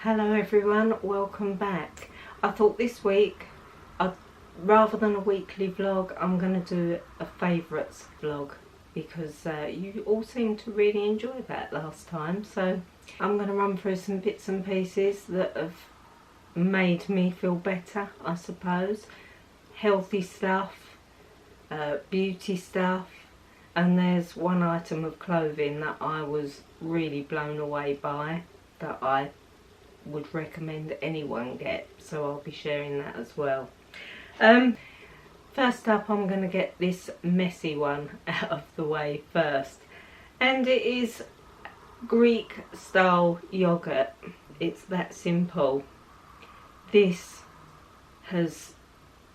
Hello everyone, welcome back. I thought this week, rather than a weekly vlog, I'm going to do a favourites vlog because you all seemed to really enjoy that last time. So I'm going to run through some bits and pieces that have made me feel better, I suppose. Healthy stuff, beauty stuff, and there's one item of clothing that I was really blown away by that I would recommend anyone get, so I'll be sharing that as well. First up, I'm going to get this messy one out of the way first, and it is Greek style yogurt. It's that simple. This has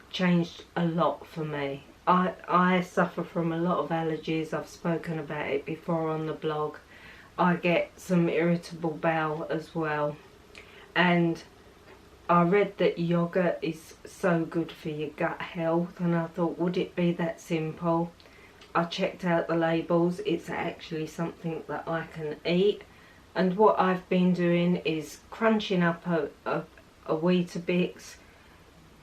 changed a lot for me. I suffer from a lot of allergies. I've spoken about it before on the blog. I get some irritable bowel as well, and I read that yogurt is so good for your gut health, and I thought, would it be that simple? I checked out the labels. It's actually something that I can eat, and what I've been doing is crunching up a Weetabix,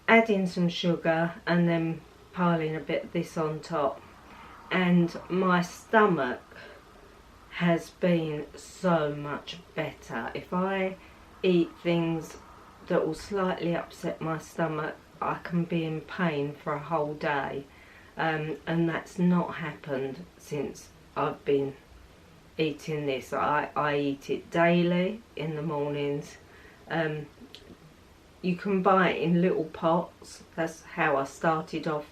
adding some sugar, and then piling a bit of this on top, and my stomach has been so much better. If I eat things that will slightly upset my stomach, I can be in pain for a whole day, and that's not happened since I've been eating this. I eat it daily in the mornings. You can buy it in little pots. That's how I started off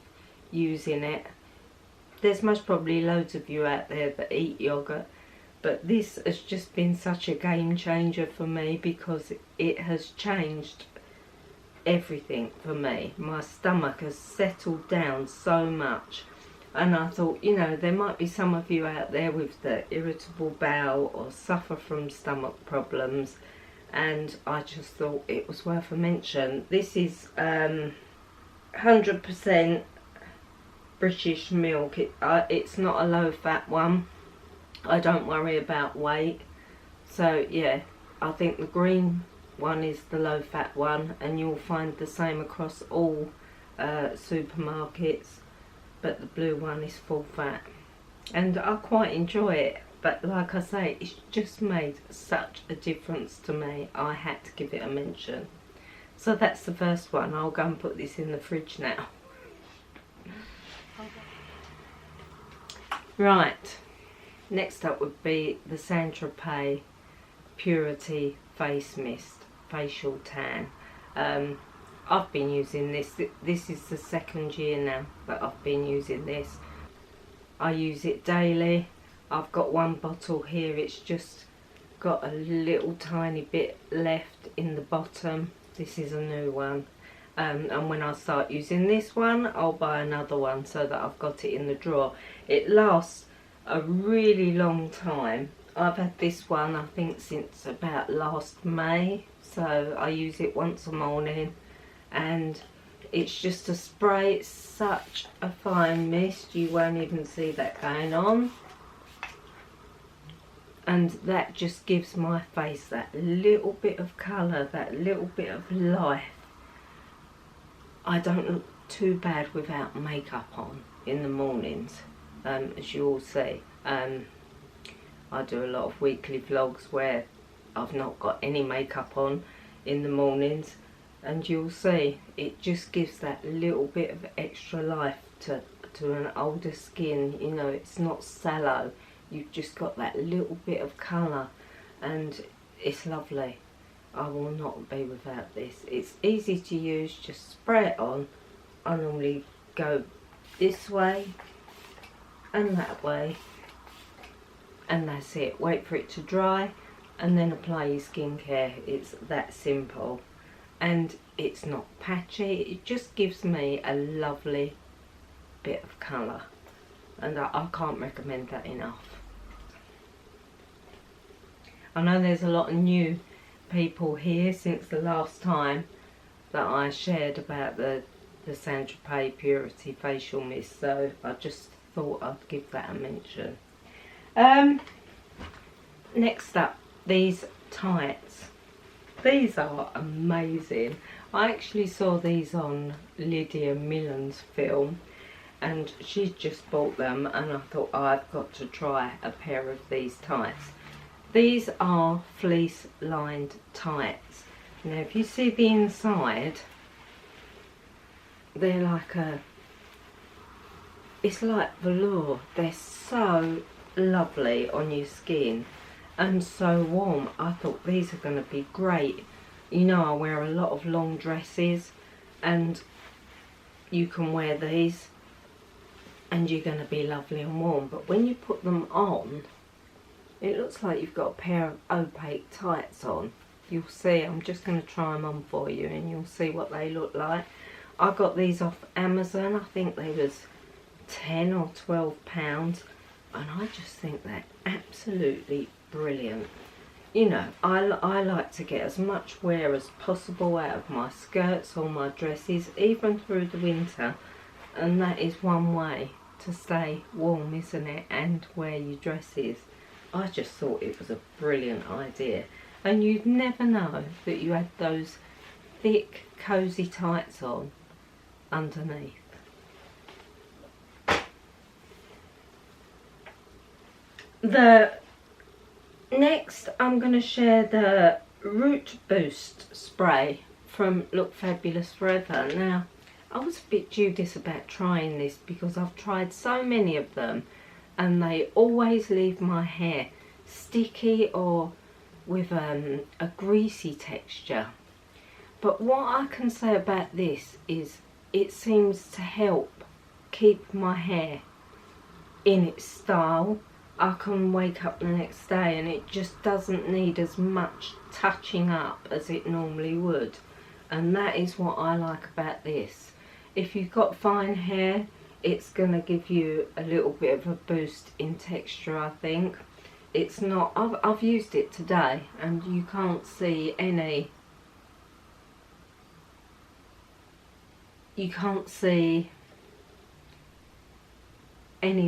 using it. There's most probably loads of you out there that eat yogurt, but this has just been such a game changer for me because it has changed everything for me. My stomach has settled down so much, and I thought, you know, there might be some of you out there with the irritable bowel or suffer from stomach problems, and I just thought it was worth a mention. This is 100% British milk. It's not a low fat one. I don't worry about weight, so yeah, I think the green one is the low fat one, and you'll find the same across all supermarkets, but the blue one is full fat, and I quite enjoy it. But like I say, it's just made such a difference to me, I had to give it a mention. So that's the first one. I'll go and put this in the fridge now. Right, next up would be the Saint-Tropez Purity Face Mist Facial Tan. I've been using this. This is the second year now that I've been using this. I use it daily. I've got one bottle here. It's just got a little tiny bit left in the bottom. This is a new one. And when I start using this one, I'll buy another one so that I've got it in the drawer. It lasts a really long time. I've had this one, I think, since about last May, so I use it once a morning, and it's just a spray. It's such a fine mist, you won't even see that going on, and that just gives my face that little bit of colour, that little bit of life. I don't look too bad without makeup on in the mornings, as you all see. I do a lot of weekly vlogs where I've not got any makeup on in the mornings, and you'll see it just gives that little bit of extra life to an older skin. You know, it's not sallow, you've just got that little bit of colour, and it's lovely. I will not be without this. It's easy to use, just spray it on. I normally go this way and that way, and that's it. Wait for it to dry and then apply your skincare. It's that simple, and it's not patchy. It just gives me a lovely bit of colour, and I can't recommend that enough. I know there's a lot of new people here since the last time that I shared about the Saint-Tropez Purity Facial Mist, so I just thought I'd give that a mention. Next up, these tights. these are amazing. I actually saw these on Lydia Millen's film, and she's just bought them, and I thought, oh, I've got to try a pair of these tights. These are fleece-lined tights. Now if you see the inside, they're like it's like velour. They're so lovely on your skin and so warm. I thought these are going to be great. You know, I wear a lot of long dresses, and you can wear these and you're going to be lovely and warm. But when you put them on, it looks like you've got a pair of opaque tights on. You'll see. I'm just going to try them on for you and you'll see what they look like. I got these off Amazon. I think they was £10 or £12, and I just think they're absolutely brilliant. You know, I like to get as much wear as possible out of my skirts or my dresses, even through the winter, and that is one way to stay warm, isn't it, and wear your dresses. I just thought it was a brilliant idea, and you'd never know that you had those thick cosy tights on underneath. Next I'm going to share the Root Boost spray from Look Fabulous Forever. Now, I was a bit dubious about trying this because I've tried so many of them and they always leave my hair sticky or with a greasy texture. But what I can say about this is it seems to help keep my hair in its style. I can wake up the next day and it just doesn't need as much touching up as it normally would, and that is what I like about this. If you've got fine hair, it's going to give you a little bit of a boost in texture, I think. It's not, I've used it today and you can't see any,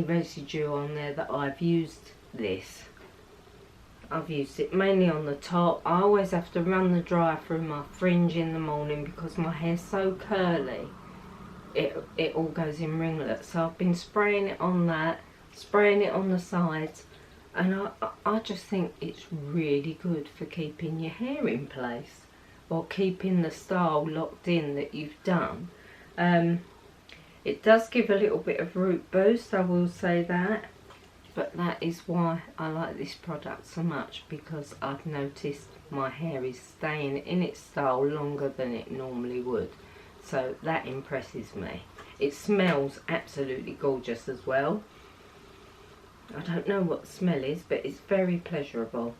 residue on there that I've used this. I've used it mainly on the top. I always have to run the dryer through my fringe in the morning because my hair's so curly. It all goes in ringlets. So I've been spraying it on that, spraying it on the sides, and I just think it's really good for keeping your hair in place or keeping the style locked in that you've done. It does give a little bit of root boost, I will say that, but that is why I like this product so much, because I've noticed my hair is staying in its style longer than it normally would, so that impresses me. It smells absolutely gorgeous as well. I don't know what the smell is, but it's very pleasurable,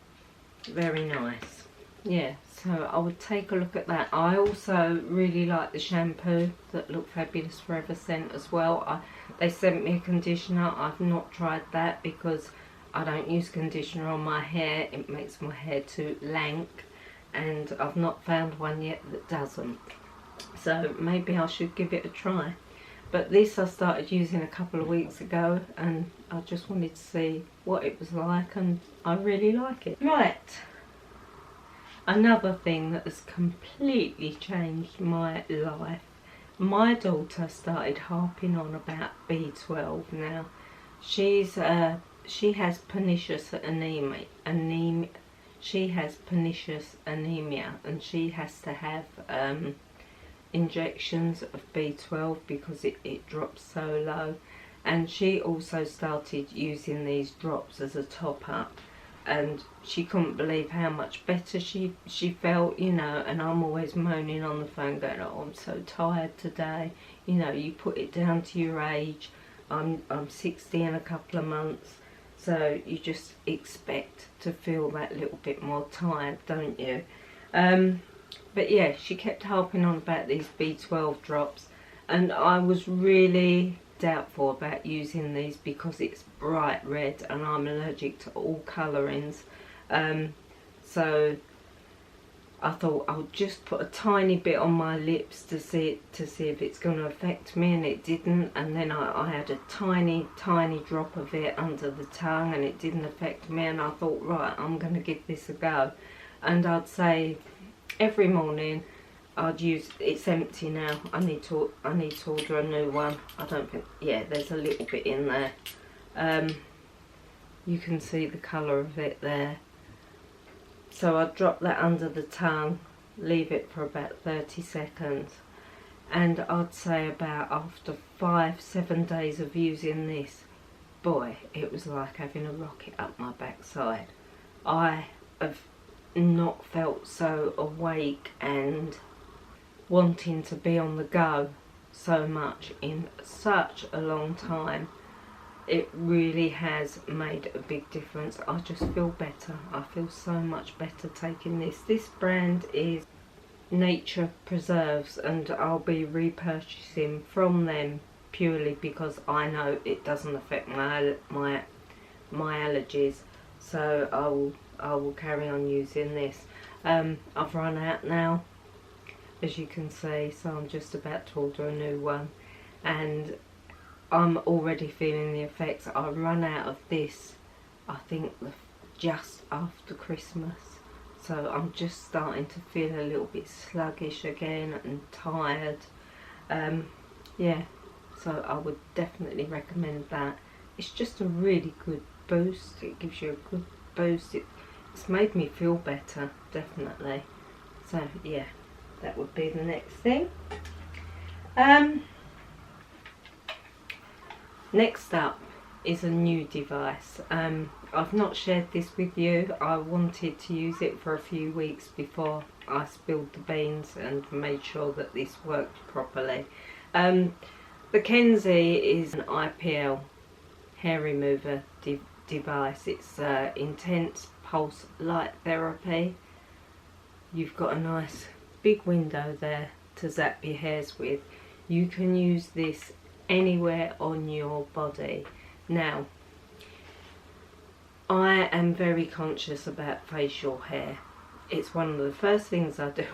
very nice. Yeah, so I would take a look at that. I also really like the shampoo that Look Fabulous Forever sent as well. They sent me a conditioner. I've not tried that because I don't use conditioner on my hair. It makes my hair too lank, and I've not found one yet that doesn't. So maybe I should give it a try. But this I started using a couple of weeks ago, and I just wanted to see what it was like, and I really like it. Right. Another thing that has completely changed my life. My daughter started harping on about B12 now. She has pernicious anemia. She has pernicious anemia, and she has to have injections of B12 because it drops so low. And she also started using these drops as a top up, and she couldn't believe how much better she felt, you know. And I'm always moaning on the phone going, oh, I'm so tired today. You know, you put it down to your age. I'm 60 in a couple of months, so you just expect to feel that little bit more tired, don't you? But yeah, she kept harping on about these B12 drops, and I was really doubtful about using these because it's bright red and I'm allergic to all colourings. So I thought I'll just put a tiny bit on my lips to see if it's going to affect me, and it didn't. And then I had a tiny drop of it under the tongue and it didn't affect me, and I thought, right, I'm going to give this a go. And I'd say every morning I'd use, it's empty now, I need to order a new one. I don't think, yeah, there's a little bit in there. You can see the colour of it there. So I'd drop that under the tongue, leave it for about 30 seconds, and I'd say about after 5-7 days of using this, boy, it was like having a rocket up my backside. I have not felt so awake and wanting to be on the go so much in such a long time. It really has made a big difference. I just feel better. I feel so much better taking this. This brand is Nature Preserves, and I'll be repurchasing from them purely because I know it doesn't affect my allergies. So I will carry on using this. I've run out now, as you can see, so I'm just about to order a new one, and I'm already feeling the effects. I run out of this, I think, just after Christmas. So I'm just starting to feel a little bit sluggish again and tired. Yeah, so I would definitely recommend that. It's just a really good boost. It gives you a good boost. It's made me feel better, definitely. So yeah, that would be the next thing. Next up is a new device. I've not shared this with you. I wanted to use it for a few weeks before I spilled the beans and made sure that this worked properly. The Kenzie is an IPL hair remover device. It's intense pulse light therapy. You've got a nice big window there to zap your hairs with. You can use this anywhere on your body. Now, I am very conscious about facial hair. It's one of the first things I do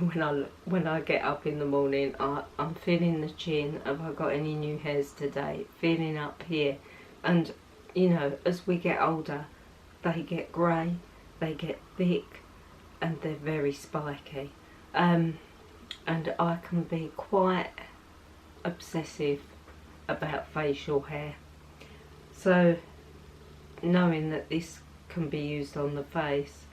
when I get up in the morning. I'm feeling the chin. Have I got any new hairs today? Feeling up here. And you know, as we get older, they get grey, they get thick, and they're very spiky. And I can be quite obsessive about facial hair. So knowing that this can be used on the face,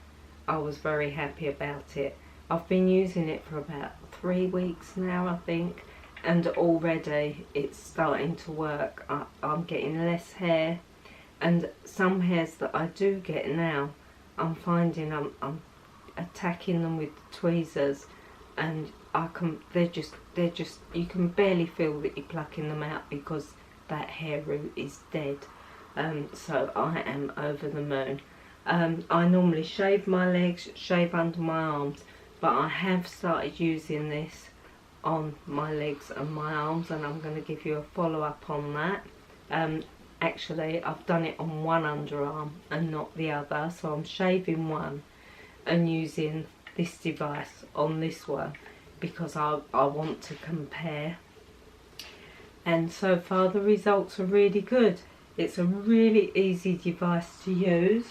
I was very happy about it. I've been using it for about 3 weeks now, I think, and already it's starting to work. I'm getting less hair, and some hairs that I do get now, I'm finding I'm attacking them with the tweezers, and they're just you can barely feel that you're plucking them out because that hair root is dead. So I am over the moon. I normally shave my legs, shave under my arms, but I have started using this on my legs and my arms, and I'm going to give you a follow-up on that. Actually, I've done it on one underarm and not the other, so I'm shaving one and using this device on this one because I want to compare. And so far the results are really good. It's a really easy device to use.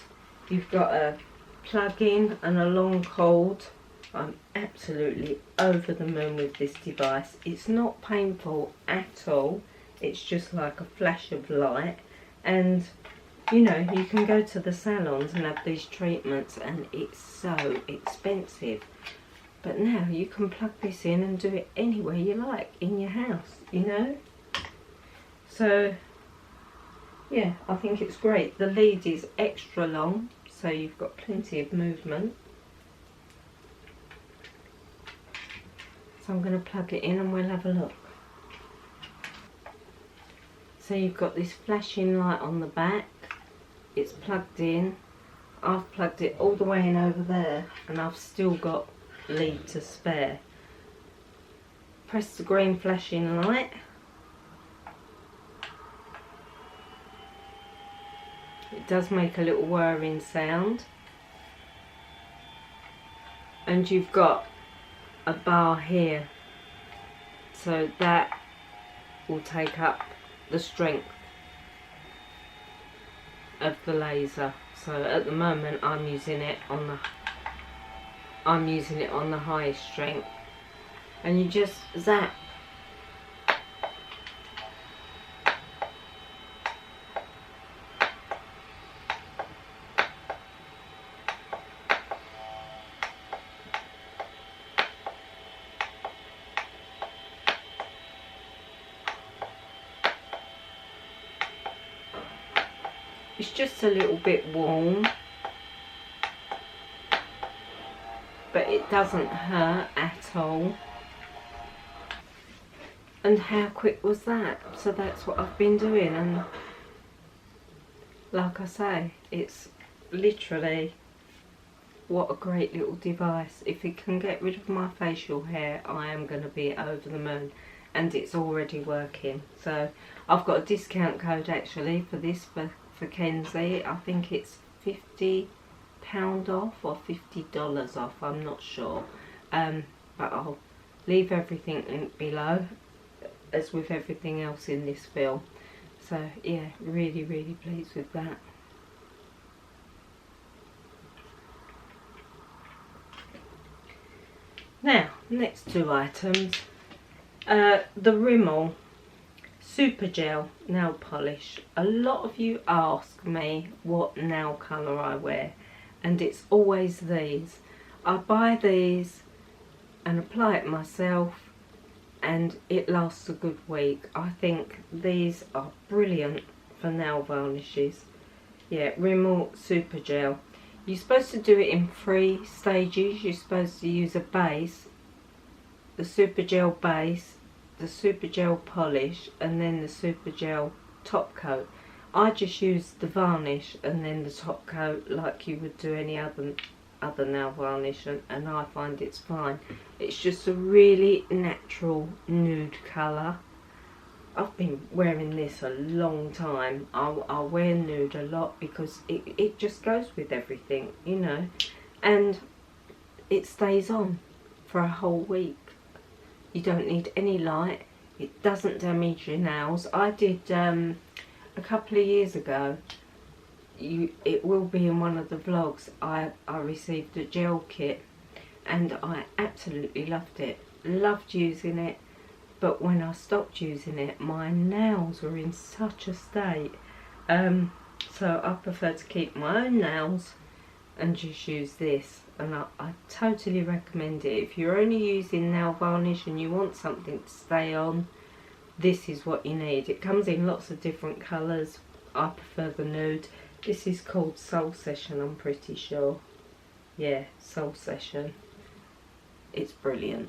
You've got a plug-in and a long cord. I'm absolutely over the moon with this device. It's not painful at all. It's just like a flash of light. And you know, you can go to the salons and have these treatments and it's so expensive. But now you can plug this in and do it anywhere you like in your house, you know. So yeah, I think it's great. The lead is extra long, so you've got plenty of movement. So I'm going to plug it in and we'll have a look. So you've got this flashing light on the back. It's plugged in. I've plugged it all the way in over there and I've still got lead to spare. Press the green flashing light. It does make a little whirring sound. And you've got a bar here, so that will take up the strength of the laser. So at the moment I'm using it on I'm using it on the highest strength, and you just zap. It's just a little bit warm, but it doesn't hurt at all. And how quick was that? So that's what I've been doing, and like I say, it's literally, what a great little device. If it can get rid of my facial hair, I am going to be over the moon. And it's already working. So I've got a discount code actually for this for Kenzie. I think it's £50 off or $50 off, I'm not sure. But I'll leave everything linked below, as with everything else in this film. So yeah, really pleased with that. Now, next two items. The Rimmel Super Gel nail polish. A lot of you ask me what nail colour I wear, and it's always these. I buy these and apply it myself, and it lasts a good week. I think these are brilliant for nail varnishes. Yeah, Rimmel Super Gel. You're supposed to do it in 3 stages. You're supposed to use a base, the Super Gel base, the Super Gel polish, and then the Super Gel top coat. I just use the varnish and then the top coat like you would do any other nail varnish, and I find it's fine. It's just a really natural nude colour. I've been wearing this a long time. I wear nude a lot because it just goes with everything, you know, and it stays on for a whole week. You don't need any light. It doesn't damage your nails. I did a couple of years ago, it will be in one of the vlogs, I received a gel kit and I absolutely loved it. Loved using it, but when I stopped using it, my nails were in such a state. So I prefer to keep my own nails and just use this, and I totally recommend it. If you're only using nail varnish and you want something to stay on, this is what you need. It comes in lots of different colours. I prefer the nude. This is called Soul Session, I'm pretty sure. Yeah, Soul Session. It's brilliant.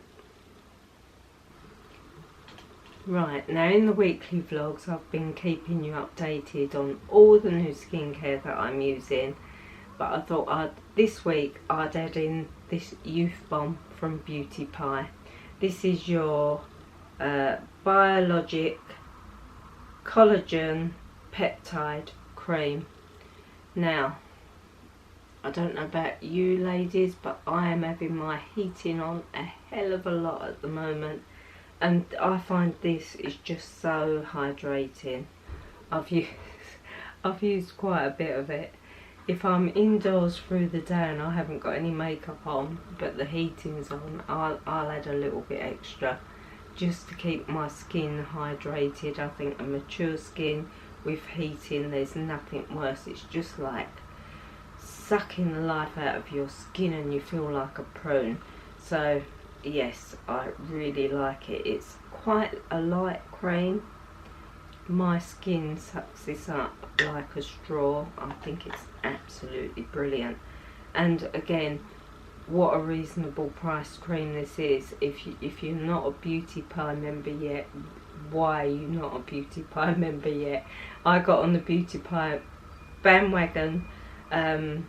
Right, now in the weekly vlogs I've been keeping you updated on all the new skincare that I'm using. But I thought this week I'd add in this Youth Bomb from Beauty Pie. This is your biologic collagen peptide cream. Now, I don't know about you ladies, but I am having my heating on a hell of a lot at the moment, and I find this is just so hydrating. I've used quite a bit of it. If I'm indoors through the day and I haven't got any makeup on, but the heating's on, I'll add a little bit extra just to keep my skin hydrated. I think a mature skin with heating, there's nothing worse. It's just like sucking the life out of your skin and you feel like a prune. So yes, I really like it. It's quite a light cream. My skin sucks this up like a straw. I think it's absolutely brilliant. And again, what a reasonable price cream this is. If you're not a Beauty Pie member yet, why are you not a Beauty Pie member yet? I got on the Beauty Pie bandwagon. There's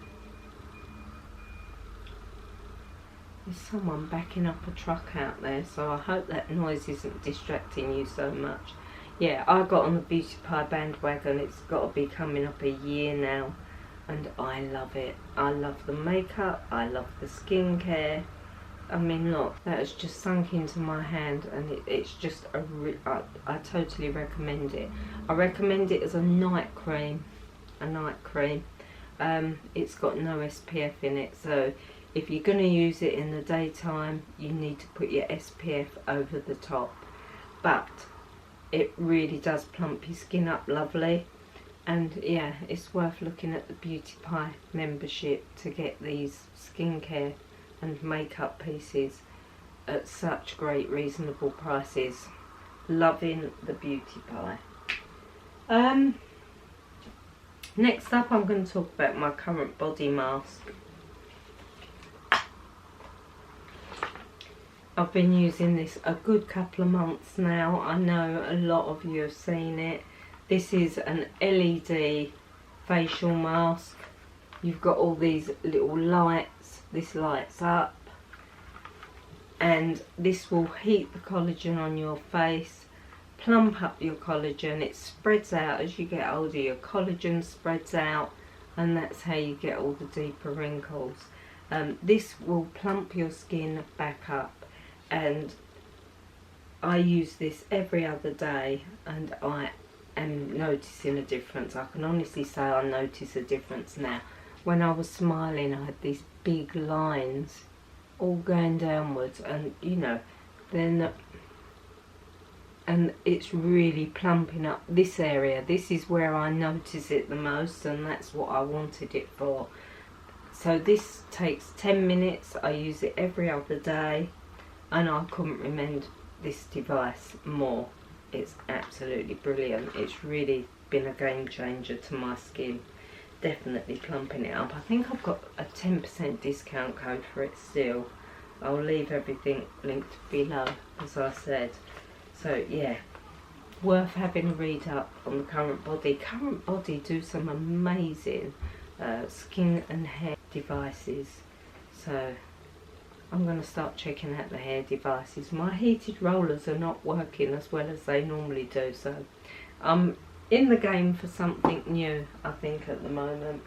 someone backing up a truck out there, so I hope that noise isn't distracting you so much. Yeah, I got on the Beauty Pie bandwagon. It's got to be coming up a year now, and I love it. I love the makeup, I love the skincare. I mean, look, that has just sunk into my hand, and it's just I totally recommend it. I recommend it as a night cream. It's got no SPF in it, so If you're going to use it in the daytime, you need to put your SPF over the top. But it really does plump your skin up lovely. And yeah, it's worth looking at the Beauty Pie membership to get these skincare and makeup pieces at such great reasonable prices. Loving the Beauty Pie. Next up, I'm going to talk about my current body mask. I've been using this a good couple of months now. I know a lot of you have seen it. This is an LED facial mask. You've got all these little lights. This lights up. And this will heat the collagen on your face, plump up your collagen. It spreads out as you get older. Your collagen spreads out, and that's how you get all the deeper wrinkles. This will plump your skin back up. And I use this every other day, and I am noticing a difference. I can honestly say I notice a difference now. When I was smiling, I had these big lines all going downwards, and you know, then and it's really plumping up this area. This is where I notice it the most, and that's what I wanted it for. So this takes 10 minutes. I use it every other day, and I couldn't recommend this device more. It's absolutely brilliant. It's really been a game changer to my skin. Definitely plumping it up. I think I've got a 10% discount code for it still. I'll leave everything linked below, as I said. So yeah, worth having a read up on the Current Body. Current Body do some amazing skin and hair devices. So I'm going to start checking out the hair devices. My heated rollers are not working as well as they normally do, so I'm in the game for something new, I think, at the moment.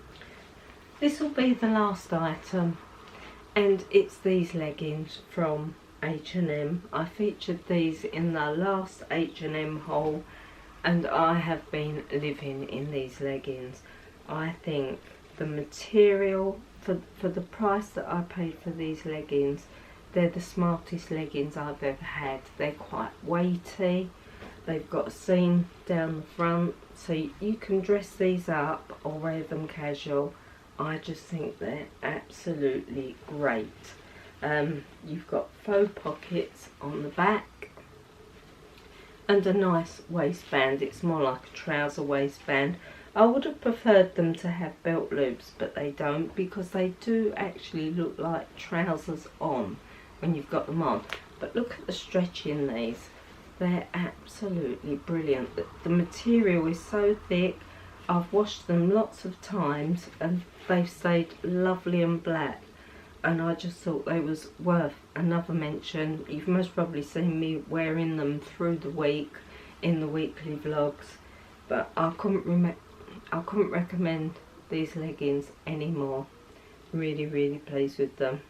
This will be the last item, and it's these leggings from H&M. I featured these in the last H&M haul, and I have been living in these leggings. I think the material, for the price that I paid for these leggings, they're the smartest leggings I've ever had. They're quite weighty. They've got a seam down the front, so you can dress these up or wear them casual. I just think they're absolutely great. You've got faux pockets on the back and a nice waistband. It's more like a trouser waistband. I would have preferred them to have belt loops, but they don't, because they do actually look like trousers on when you've got them on. But look at the stretch in these. They're absolutely brilliant. The material is so thick. I've washed them lots of times and they've stayed lovely and black. And I just thought they was worth another mention. You've most probably seen me wearing them through the week in the weekly vlogs. But I couldn't recommend these leggings anymore. Really, really pleased with them.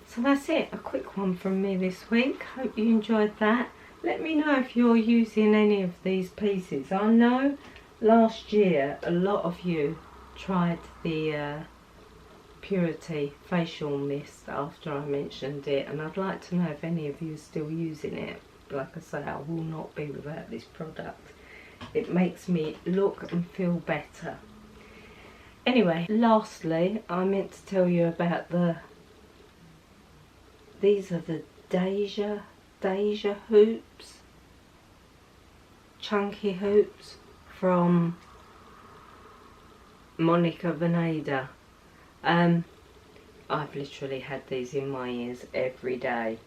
So that's it, a quick one from me this week. Hope you enjoyed that. Let me know if you're using any of these pieces. I know last year a lot of you tried the Purity facial mist after I mentioned it, and I'd like to know if any of you are still using it. Like I say, I will not be without this product. It makes me look and feel better. Anyway, lastly, I meant to tell you about these are the Deja hoops, chunky hoops from Monica Vinader. I've literally had these in my ears every day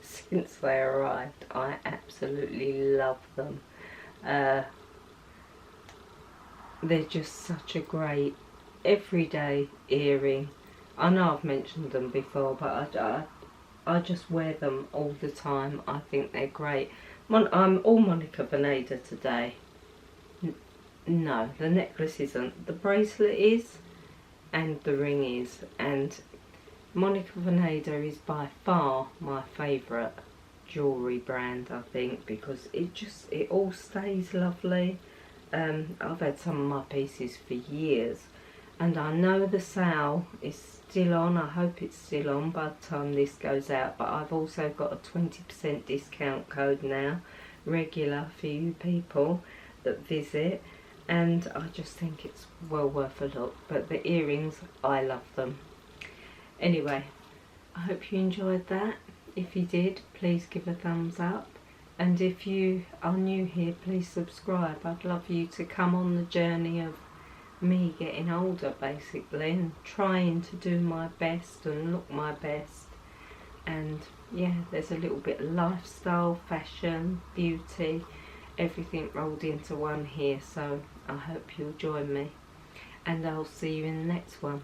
since they arrived. I absolutely love them. They're just such a great everyday earring. I know I've mentioned them before, but I just wear them all the time. I think they're great. I'm all Monica Vinader today. No, the necklace isn't. The bracelet is, and the ring is. And Monica Vinader is by far my favourite jewellery brand, I think, because it all stays lovely. I've had some of my pieces for years, and I know the sale is still on. I hope it's still on by the time this goes out, but I've also got a 20% discount code now, regular, for you people that visit, and I just think it's well worth a look. But the earrings, I love them. Anyway, I hope you enjoyed that. If you did, please give a thumbs up, and if you are new here, please subscribe. I'd love you to come on the journey of me getting older, basically, and trying to do my best and look my best. And yeah, there's a little bit of lifestyle, fashion, beauty, everything rolled into one here. So I hope you'll join me, and I'll see you in the next one.